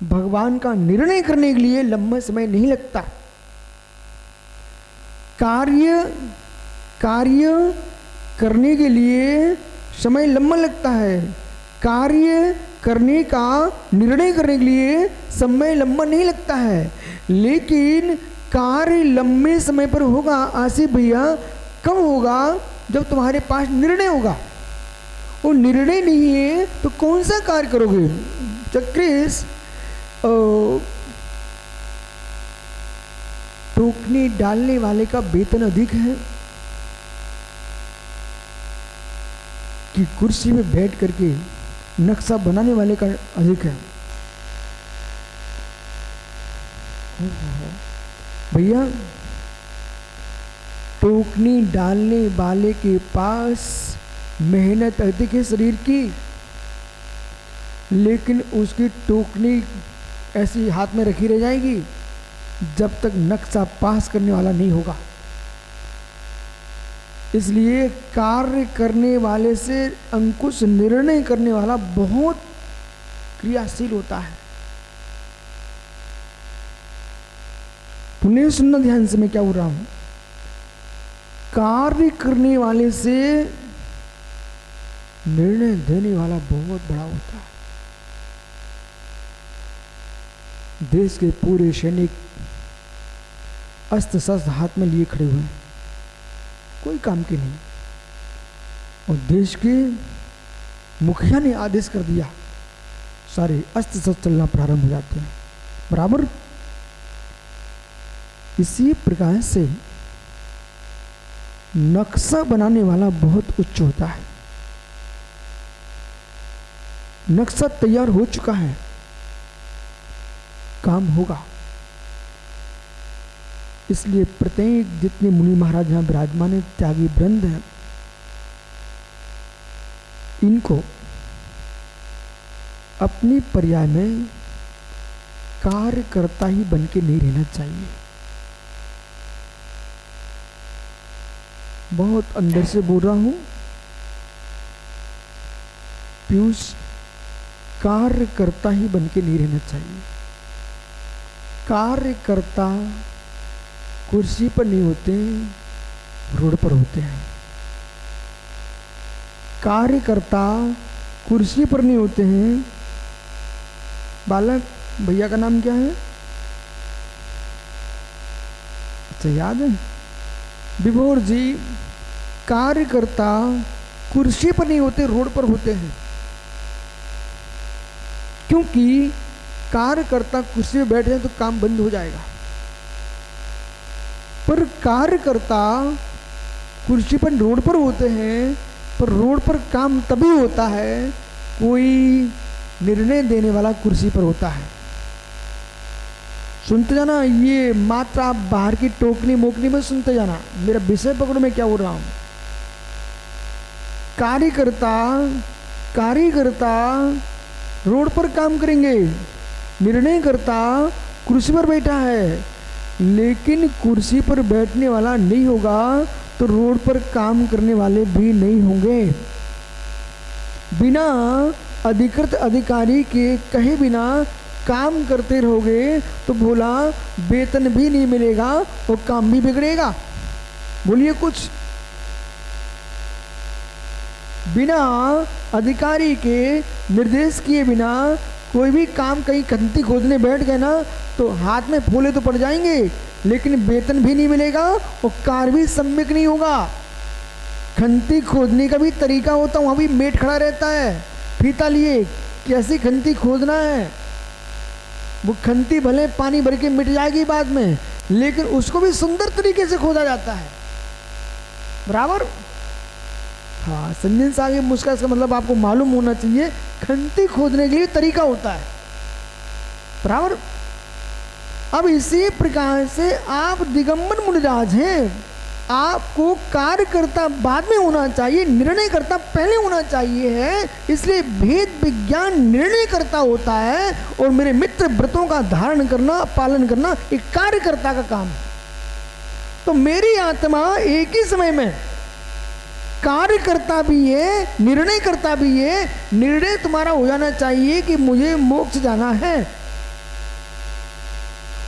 भगवान का निर्णय करने के लिए लंबा समय नहीं लगता। कार्य करने के लिए समय लंबा लगता है, कार्य करने का निर्णय करने के लिए समय लंबा नहीं लगता है। लेकिन कार्य लंबे समय पर होगा आसिफ भैया, कब होगा? जब तुम्हारे पास निर्णय होगा। वो निर्णय नहीं है तो कौन सा कार्य करोगे? चक्रेश, टोकनी डालने वाले का वेतन अधिक है कि कुर्सी में बैठ करके नक्शा बनाने वाले का अधिक है? भैया, टोकनी डालने वाले के पास मेहनत अधिक है शरीर की, लेकिन उसकी टोकनी ऐसी हाथ में रखी रह जाएगी जब तक नक्शा पास करने वाला नहीं होगा। इसलिए कार्य करने वाले से अंकुश निर्णय करने वाला बहुत क्रियाशील होता है। पुनः सुनना ध्यान से, मैं क्या बोल रहा हूं। कार्य करने वाले से निर्णय देने वाला बहुत बड़ा होता है। देश के पूरे सैनिक अस्त्र शस्त्र हाथ में लिए खड़े हुए हैं, कोई काम के नहीं, और देश के मुखिया ने आदेश कर दिया, सारे अस्त्र शस्त्र चलना प्रारंभ हो जाते हैं। बराबर इसी प्रकार से नक्शा बनाने वाला बहुत उच्च होता है। नक्शा तैयार हो चुका है, काम होगा। इसलिए प्रत्येक जितने मुनि महाराज यहां विराजमान है, त्यागी वृंद है, इनको अपनी पर्याय में कार्यकर्ता ही बन के नहीं रहना चाहिए। बहुत अंदर से बोल रहा हूं, पीयूष, कार्यकर्ता ही बन के नहीं रहना चाहिए। कार्यकर्ता कुर्सी पर नहीं होते, रोड पर होते हैं। कार्यकर्ता कुर्सी पर नहीं होते हैं। बालक भैया का नाम क्या है? अच्छा याद है? विभोर जी। कार्यकर्ता कुर्सी पर नहीं होते, रोड पर होते हैं। क्योंकि कार्यकर्ता कुर्सी पर बैठे हैं तो काम बंद हो जाएगा, पर कार्यकर्ता कुर्सी पर रोड पर होते हैं। पर रोड पर काम तभी होता है कोई निर्णय देने वाला कुर्सी पर होता है। सुनते जाना, ये मात्र आप बाहर की टोकनी मोकनी में सुनते जाना, मेरा विषय पकड़ो मैं क्या बोल रहा हूं। कार्यकर्ता रोड पर काम करेंगे, निर्णय करता कुर्सी पर बैठा है, लेकिन कुर्सी पर बैठने वाला नहीं होगा तो रोड पर काम करने वाले भी नहीं होंगे। बिना अधिकृत अधिकारी के कहे बिना काम करते रहोगे तो बोला वेतन भी नहीं मिलेगा और काम भी बिगड़ेगा। बोलिए कुछ। बिना अधिकारी के निर्देश किए बिना कोई भी काम, कहीं खंती खोदने बैठ गए ना तो हाथ में फूले तो पड़ जाएंगे, लेकिन वेतन भी नहीं मिलेगा और कार्य भी सम्यक नहीं होगा। खंती खोदने का भी तरीका होता है, वहां भी मेट खड़ा रहता है फीता लिए, कैसी खंती खोदना है। वो खंती भले पानी भर के मिट जाएगी बाद में, लेकिन उसको भी सुंदर तरीके से खोदा जाता है। बराबर। हाँ, संजन से आगे मुस्का, इसका मतलब आपको मालूम होना चाहिए खंती खोदने के लिए तरीका होता है। बराबर। अब इसी प्रकार से आप दिगंबर मुनिराज हैं, आपको कार्यकर्ता बाद में होना चाहिए, निर्णयकर्ता पहले होना चाहिए है। इसलिए भेद विज्ञान निर्णयकर्ता होता है और मेरे मित्र व्रतों का धारण करना, पालन करना एक कार्यकर्ता का काम है। तो मेरी आत्मा एक ही समय में कार्यकर्ता भी है, निर्णयकर्ता भी है। निर्णय तुम्हारा हो जाना चाहिए कि मुझे मोक्ष जाना है,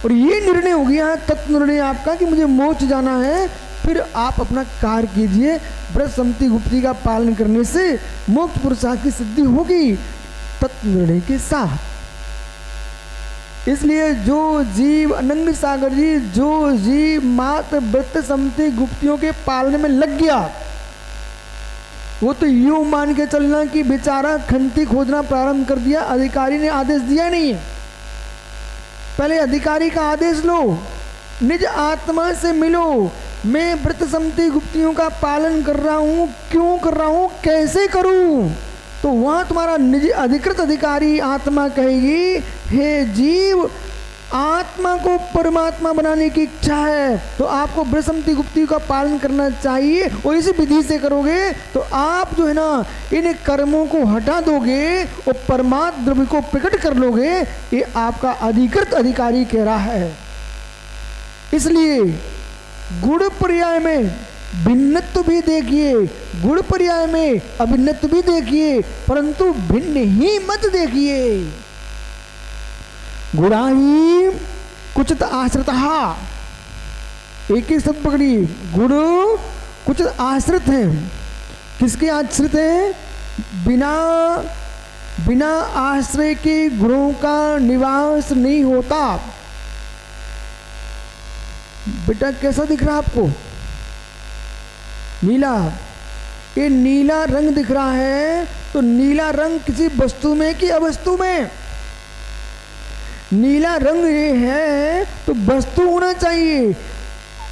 और ये निर्णय हो गया है, तत्व निर्णय आपका कि मुझे मोक्ष जाना है। फिर आप अपना कार्य कीजिए। व्रत सम्मति गुप्ती का पालन करने से मोक्ष पुरुषार्थ की सिद्धि होगी तत्व निर्णय के साथ। इसलिए जो जीव, अनंग सागर जी, जो जीव मात्र व्रत सम्मति गुप्तियों के पालन में लग गया, वो तो यूं मान के चलना कि बेचारा खंती खोदना प्रारंभ कर दिया, अधिकारी ने आदेश दिया नहीं है। पहले अधिकारी का आदेश लो, निज आत्मा से मिलो, मैं व्रत सम्मति गुप्तियों का पालन कर रहा हूं, क्यों कर रहा हूं, कैसे करूं। तो वहां तुम्हारा निज अधिकृत अधिकारी आत्मा कहेगी, हे जीव, आत्मा को परमात्मा बनाने की इच्छा है तो आपको व्रत सम्मति गुप्तियों का पालन करना चाहिए, और इसी विधि से करोगे तो आप जो है ना इन कर्मों को हटा दोगे और परमात्मा द्रव्य को प्रकट कर लोगे। ये आपका अधिकृत अधिकारी कह रहा है। इसलिए गुण पर्याय में भिन्नत्व भी देखिए, गुण पर्याय में अभिन्नत्व भी देखिए, परंतु भिन्न ही मत देखिए। गुणा ही कुचित आश्रित, एक ही शब्द पकड़िए, गुण कुचित आश्रित है। किसके आश्रित है? बिना आश्रय के गुणों का निवास नहीं होता। बेटा कैसा दिख रहा है आपको? नीला। ये नीला रंग दिख रहा है, तो नीला रंग किसी वस्तु में कि अवस्तु में? नीला रंग ये है तो वस्तु होना चाहिए।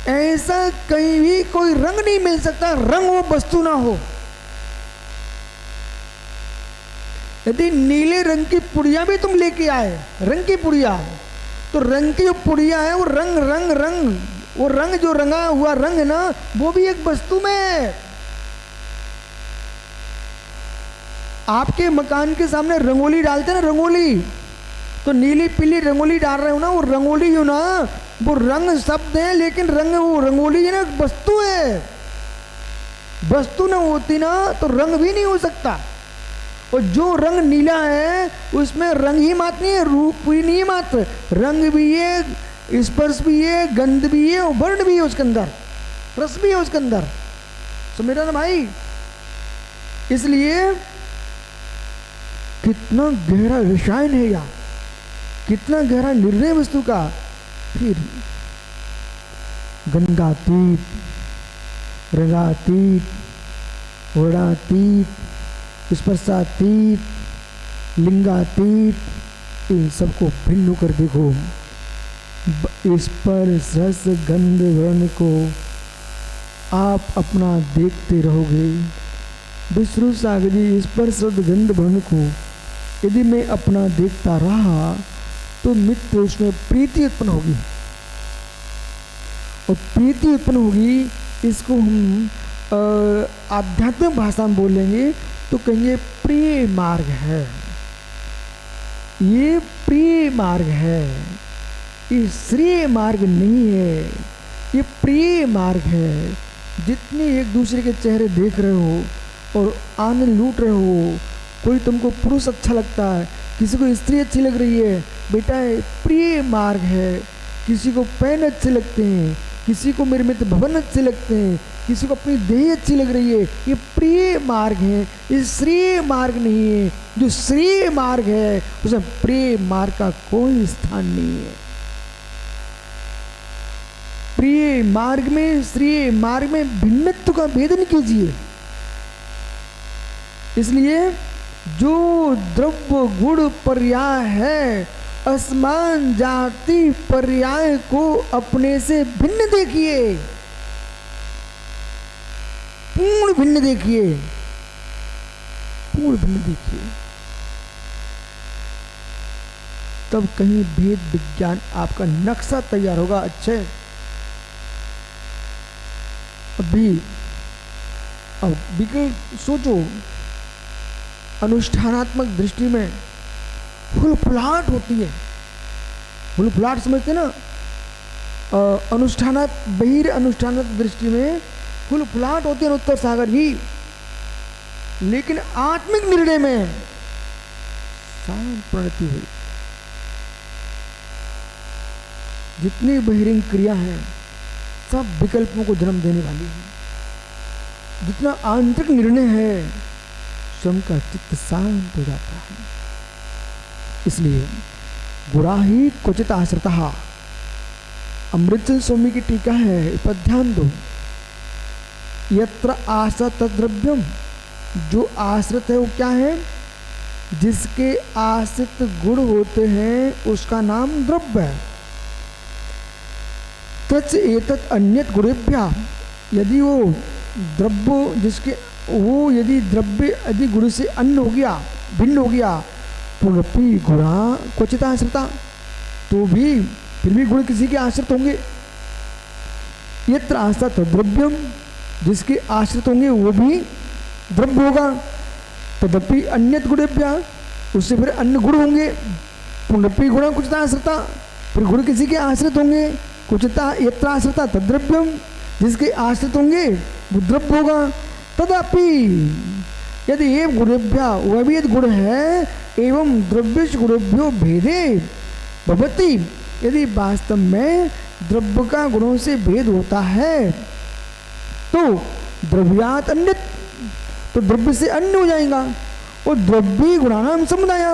ऐसा कहीं भी कोई रंग नहीं मिल सकता रंग वो वस्तु ना हो। यदि नीले रंग की पुड़िया भी तुम लेके आए, रंग की पुड़िया, तो रंग की जो पुड़िया है वो रंग वो रंग जो रंगा हुआ रंग है ना, वो भी एक वस्तु में है। आपके मकान के सामने रंगोली डालते हैं ना, रंगोली, तो नीली पीली रंगोली डाल रहे हो ना, वो रंगोली हो ना, वो रंग शब्द है, लेकिन रंग वो रंगोली है ना, वस्तु है। वस्तु ना होती ना तो रंग भी नहीं हो सकता। और जो रंग नीला है उसमें रंग ही मात्र नहीं है, रूप ही नहीं मात्र, रंग भी है, स्पर्श भी है, गंध भी है और वर्ण भी है उसके अंदर, रस भी है उसके अंदर। समझ ना भाई? इसलिए कितना गहरा रसायन है या कितना गहरा निर्णय वस्तु का। फिर गंधातीत, रंगातीत, वर्णातीत, स्पर्शातीत, लिंगातीत, इन सबको भिन्न होकर देखो। स्पर्श रस गंध वर्ण को आप अपना देखते रहोगे। विष्णु सागर जी, स्पर्श रस गंध वर्ण को यदि मैं अपना देखता रहा तो मित्र उसमें प्रीति उत्पन्न होगी, और प्रीति उत्पन्न होगी, इसको हम आध्यात्मिक भाषा में बोलेंगे तो कहेंगे प्रिय मार्ग है। ये प्रिय मार्ग है, ये श्रेय मार्ग नहीं है, ये प्रिय मार्ग है। जितने एक दूसरे के चेहरे देख रहे हो और आनंद लूट रहे हो, कोई तुमको पुरुष अच्छा लगता है, किसी को स्त्री अच्छी लग रही है, बेटा ये प्रिय मार्ग है। किसी को पैन अच्छे लगते हैं, किसी को मेरे मित्र भवन अच्छे लगते हैं, किसी को अपनी देह अच्छी लग रही है, ये प्रिय मार्ग है, ये श्रेय मार्ग नहीं है। जो श्रेय मार्ग है उसमें प्रिय मार्ग का कोई स्थान नहीं है। प्रिय मार्ग में श्रेय मार्ग में भिन्नत्व का भेद नहीं कीजिए। इसलिए जो द्रव्य गुण पर्याय है, असमान जाति पर्याय को अपने से भिन्न देखिए, पूर्ण भिन्न देखिए, पूर्ण भिन्न देखिए, तब कहीं भेद विज्ञान आपका नक्शा तैयार होगा। अच्छे अब विकल्प सोचो, अनुष्ठानात्मक दृष्टि में फुलफुलाहट होती है। फुलफुलाहट समझते ना? अनुष्ठान बहिर अनुष्ठान दृष्टि में फुलफुलाहट होती है उत्तर सागर भी, लेकिन आत्मिक निर्णय में शांत प्रणति हुई। जितनी बहिरंग क्रिया है सब विकल्पों को जन्म देने वाली है। जितना आंतरिक निर्णय है स्वयं का चित्त शांत हो जाता है। इसलिए गुणा ही क्वचित आश्रितः, अमृतचंद स्वामी की टीका है, इस पर ध्यान दो। यत्र आश्रित द्रव्यम, जो आश्रित है वो क्या है? जिसके आश्रित गुण होते हैं उसका नाम द्रव्य है। तच्च एतत् अन्यत् गुणेभ्यः, यदि वो द्रव्य जिसके वो यदि द्रव्य यदि गुण से अन्न हो गया, भिन्न हो गया, पुनरपि गुणा क्वचित आश्रिता, तो भी फिर भी गुण किसी के आश्रित होंगे। यत्र आश्रित द्रव्यम, जिसके आश्रित होंगे वो भी द्रव्य होगा। तदपि अन्यत् गुणेभ्यः, उससे फिर अन्य गुण होंगे। पुनरपि गुणा क्वचित आश्रिता, फिर गुण किसी के आश्रित होंगे। क्वचिता यत्र आश्रिता तद्द्रव्यम, जिसके आश्रित होंगे वो द्रव्य होगा। तदपि यदि एवं गुणेभ्यः, वह भी यदि गुण है, एवं द्रव्यस्य गुणेभ्यो भेदे भवति, यदि वास्तव में द्रव्य का गुणों से भेद होता है तो द्रव्यात् अन्यत्, तो द्रव्य से अन्य हो जाएगा। और द्रव्य गुणानां समुदाय,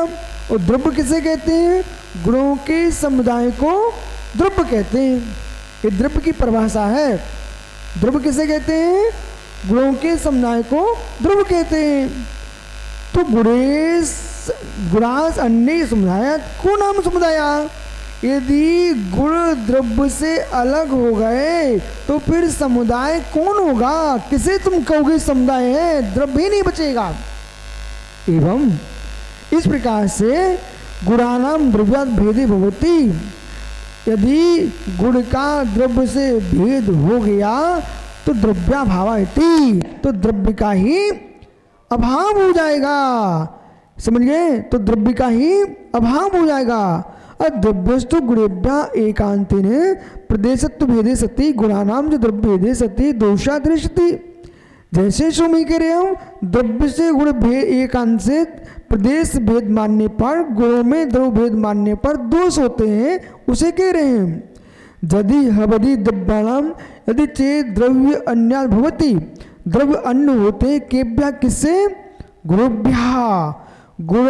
और द्रव्य किसे कहते हैं? गुणों के समुदाय को द्रव्य कहते हैं। ये द्रव्य की परिभाषा है। द्रव्य किसे कहते हैं? गुणों के समुदाय को द्रव्य कहते हैं। तो गुणास अन्य समुदाय को नाम समुदाय। यदि गुण द्रव्य से अलग हो गए तो फिर समुदाय कौन होगा? किसे तुम कहोगे समुदाय है? द्रव्य ही नहीं बचेगा। एवं इस प्रकार से गुणानाम द्रव्यात् भेदे भवति, यदि गुण का द्रव्य से भेद हो गया तो द्रव्याभाव इति, तो द्रव्य का ही अभाव हो जाएगा। समझ गए? तो द्रव्य का ही अभाव हो जाएगा। द्रव्यस्तु गुणेभ्यः एकांतेन प्रदेशत्व भेदे सति गुणानाम जो द्रव्य भेदे सति दोषा दृश्यति, जैसे स्वामी कह रहे हम द्रव्य से गुण भेद एकांशित प्रदेश भेद मानने पर गुणों में द्रव्य भेद मानने पर दोष होते हैं, उसे कह रहे हैं। यदि हवदि द्रव्याणाम यदि चेत द्रव्य अन्य भवति, द्रव्य अन्य होते केभ्य किससे, गुणोभ्या, गुण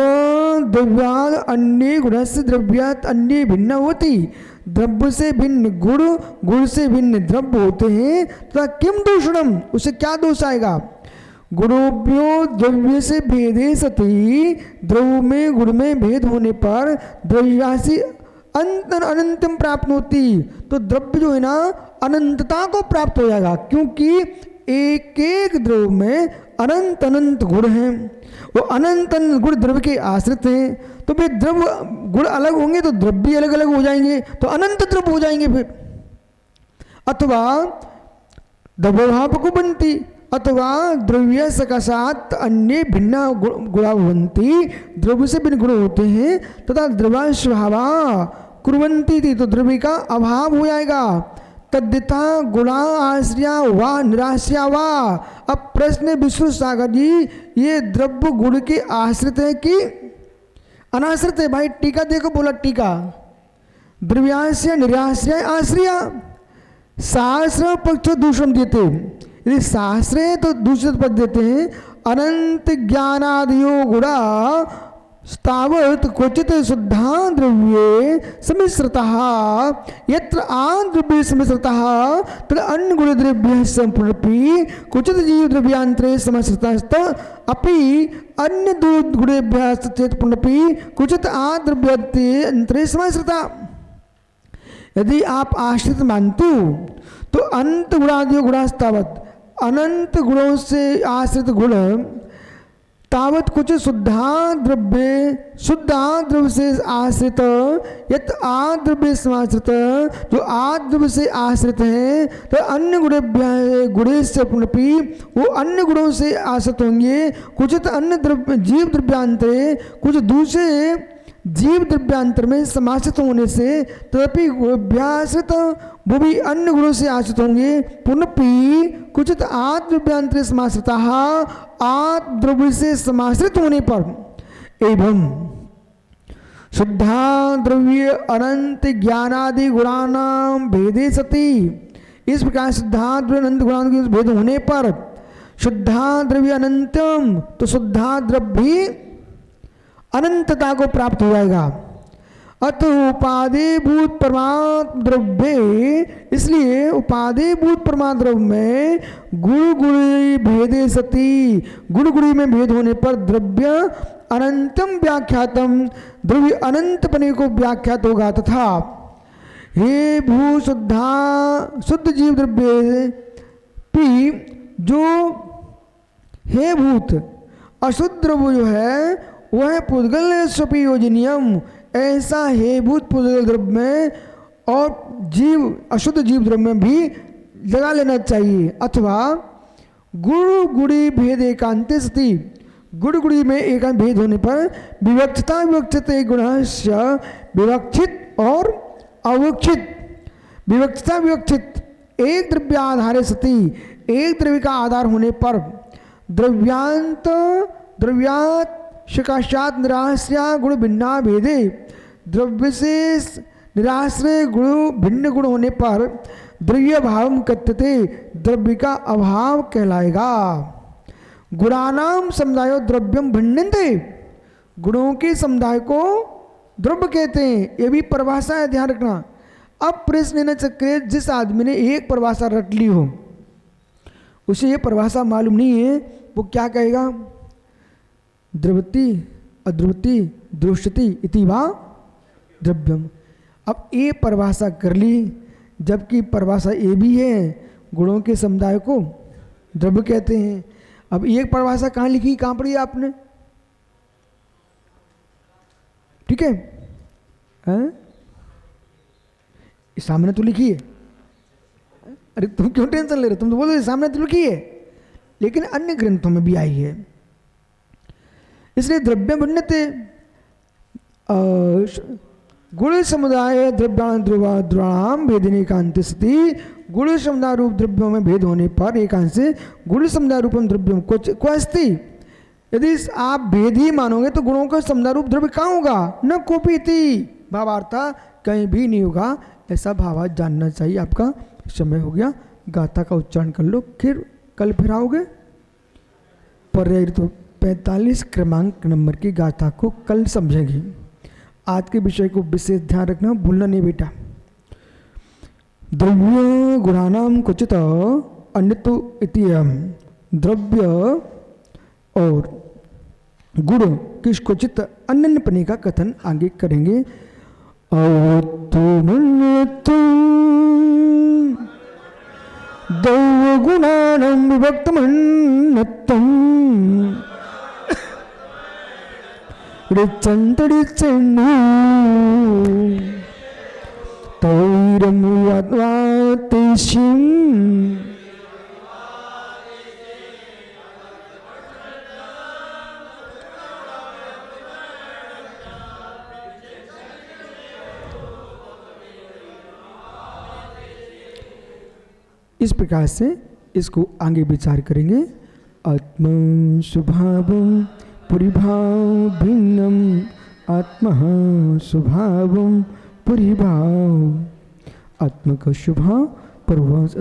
द्रव्याद अन्य गुणस्य द्रव्यात् अन्य भिन्न होती, द्रव्य से भिन्न गुण, गुण से भिन्न द्रव्य होते हैं, तथा किम दूषणम, उसे क्या दोष आएगा। गुणोभ्यो द्रव्य से भेदे सती, द्रव्य में गुण में भेद होने पर द्रव्यराशि अनंतम प्राप्त होती, तो द्रव्य जो है ना अनंतता को प्राप्त हो जाएगा, क्योंकि एक एक द्रव्य में अनंत अनंत गुण हैं, वो अनंत अनंत गुण द्रव्य के आश्रित हैं। तो फिर द्रव्य गुण अलग होंगे तो द्रव्य भी अलग अलग हो जाएंगे, तो अनंत द्रव्य हो जाएंगे फिर। अथवा द्रव्यभाव को बनती, अथवा द्रव्य सकाशात अन्य भिन्न गुणा बनती, द्रव्य से भिन्न गुण होते हैं, तथा द्रव्य स्वभावा कुर्वन्ति थी, तो द्रव्य का अभाव हो जाएगा। तद्यथा गुणा आश्रया वा निराश्रया वा। अब प्रश्न विश्व सागर जी, ये द्रव्य गुण के आश्रित है कि अनाश्रित है। भाई टीका देखो, बोला टीका, द्रव्याश्रय निराश्रय आश्रया, शास्त्र पक्ष दूषण देते, यदि शास्त्र है तो दूसरे पद देते हैं, अनंत ज्ञानादियो गुणा स्तावत क्वचित शुद्धा द्रव्ये समिश्रतः, यत्र आद्रव्ये समिश्रतः तत्र अन्य गुण द्रव्य संपूर्णपि क्वचित जीव द्रव्यांतरे समिश्रतस्त अपि अन्य दो गुणेभ्यः चेतपूर्णपि क्वचित आद्रव्यांतरे समिश्रता। यदि आप आश्रित मानते हो तो अनंत गुणादियो गुणास्तावत, अनंत गुणों से आश्रित गुण तावत कुछ शुद्धा द्रव्य से आश्रित, यत आद्रव्य समाश्रित, जो आद्रव्य से आश्रित है, तो अन्य गुणे से पुनपि वो अन्य गुणों से आश्रित होंगे, कुछ अन्य द्रव्य जीव द्रव्यांतरे, कुछ दूसरे जीव द्रव्यांतर में समाश्रित होने से, तदपि गुणाश्रित वो भी अन्य गुणों से आश्रित होंगे, पुनपि कुछ आद्रव्यांतरे समाश्रिता, आद्रव्य से समाश्रित होने पर, एवं शुद्धा द्रव्य अनंत ज्ञानादि गुणानाम भेदे सती, इस प्रकार शुद्धा द्रव्य अनंत गुणादि भेद होने पर शुद्धा द्रव्य अनंतम, तो शुद्धा द्रव्य भी अनंतता को प्राप्त हो जाएगा। अत उपाधिभूत परमात्म द्रव्य, इसलिए उपाधिभूत परमात्म द्रव्य में गुण गुणी भेदे सती, गुण गुणी में भेद होने पर द्रव्य अनंतम व्याख्यातम, द्रव्य अनंतपने को व्याख्यात होगा। तथा हे भू शुद्धा शुद्ध जीव द्रव्य पी, जो हे भूत अशुद्ध द्रव्य जो है वह पुद्गल स्वपी योजनियम, ऐसा हे भूत पुद्गल द्रव्य में और जीव अशुद्ध जीव द्रव्य में भी लगा लेना चाहिए। अथवा गुण गुड़ी भेद एकांत स्थिति, गुण गुड़ी में एकांत भेद होने पर विवक्षता विवक्षित गुणस्य विवक्षित और अविवक्षित, विवक्षता विवक्षित एक द्रव्य आधारे सती, एक द्रव्य का आधार होने पर द्रव्यांत द्रव्यात शिकाशात निराश्रया गुण भिन्ना भेदे, द्रव्य से निराश्रय गुण भिन्न गुण होने पर द्रव्य भाव कथ्यते, द्रव्य का अभाव कहलाएगा। गुणानाम समुदायो द्रव्यम भिन्नन्ते, गुणों के समुदाय को द्रव्य कहते हैं, ये भी परिभाषा है, ध्यान रखना। अब प्रश्न न चक्रे, जिस आदमी ने एक परिभाषा रट ली हो उसे ये परिभाषा मालूम नहीं है, वो क्या कहेगा, द्रवती अद्रवती दृश्यति इति वा द्रव्यम। अब ये परिभाषा कर ली, जबकि परिभाषा ये भी है, गुणों के समुदाय को द्रव्य कहते हैं। अब एक परिभाषा कहाँ लिखी, कहाँ पढ़ी आपने, ठीक है, सामने तो लिखी है। अरे तुम क्यों टेंशन ले रहे, तुम तो बोल रहे सामने तो लिखी है, लेकिन अन्य ग्रंथों में भी आई है। इसलिए द्रव्य भिन्नते गुण समुदाय द्रव्याण द्रवाणाम भेदने कांति सती, गुण समुदाय रूप द्रव्यों में भेद होने पर एकांश से गुण समुदाय रूपम द्रव्यों को अस्ति। यदि आप भेद ही मानोगे तो गुणों का समुदाय रूप द्रव्य कहाँ होगा, न कोपीति, भावार्थ कहीं भी नहीं होगा। ऐसा भावार्थ जानना चाहिए। आपका समय हो गया, गाथा का उच्चारण कर लो, फिर कल फिर आओगे। पर्याय तो 45 क्रमांक नंबर की गाथा को कल समझेंगे। आज के विषय को विशेष ध्यान रखना, भूलना नहीं बेटा। द्रव्य गुणानाम क्वचित अन्यतो इतियम, द्रव्य और गुण किस क्वचित अन्यपने का कथन आगे करेंगे। द्रव्य गुणानाम विभक्तमन्यतम ऋचन्तरिचन्नु तैरमुवातिशिं इस प्रकार से इसको आगे विचार करेंगे। आत्म स्वभावं परिभाव भिन्नम, आत्मा स्वभावं परिभाव, आत्मा का स्वभाव परवास